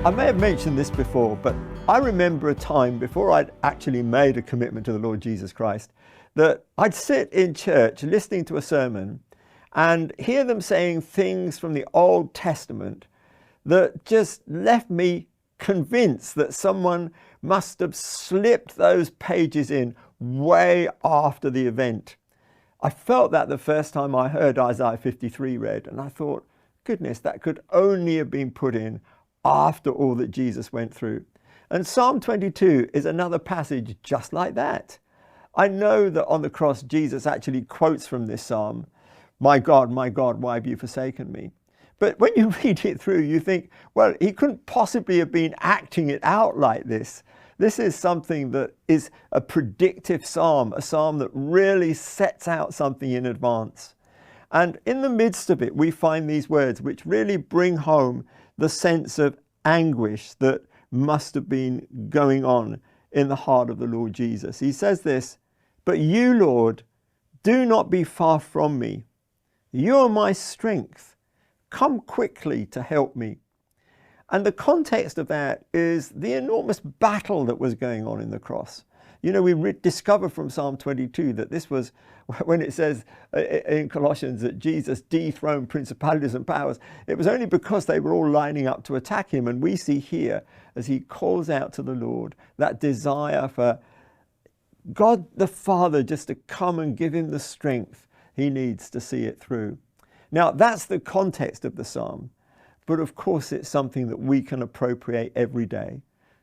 I may have mentioned this before, but I remember a time before I'd actually made a commitment to the Lord Jesus Christ that I'd sit in church listening to a sermon and hear them saying things from the Old Testament that just left me convinced that someone must have slipped those pages in way after the event. I felt that the first time I heard Isaiah 53 read, and I thought, goodness, that could only have been put in after all that Jesus went through. And Psalm 22 is another passage just like that. I know that on the cross, Jesus actually quotes from this psalm, my God, why have you forsaken me? But when you read it through, you think, well, he couldn't possibly have been acting it out like this. This is something that is a predictive psalm, a psalm that really sets out something in advance. And in the midst of it, we find these words which really bring home the sense of anguish that must have been going on in the heart of the Lord Jesus. He says this, but you, Lord, do not be far from me. You are my strength. Come quickly to help me. And the context of that is the enormous battle that was going on in the cross. You know, we discover from Psalm 22 that this was when it says in Colossians that Jesus dethroned principalities and powers. It was only because they were all lining up to attack him. And we see here, as he calls out to the Lord, that desire for God the Father just to come and give him the strength he needs to see it through. Now, that's the context of the psalm. But of course, it's something that we can appropriate every day,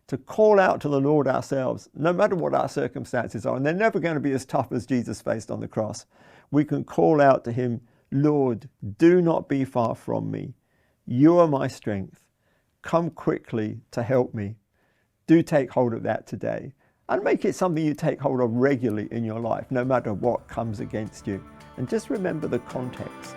to call out to the Lord ourselves, no matter what our circumstances are, and they're never going to be as tough as Jesus faced on the cross. We can call out to him, Lord, do not be far from me. You are my strength. Come quickly to help me. Do take hold of that today and make it something you take hold of regularly in your life, no matter what comes against you. And just remember the context.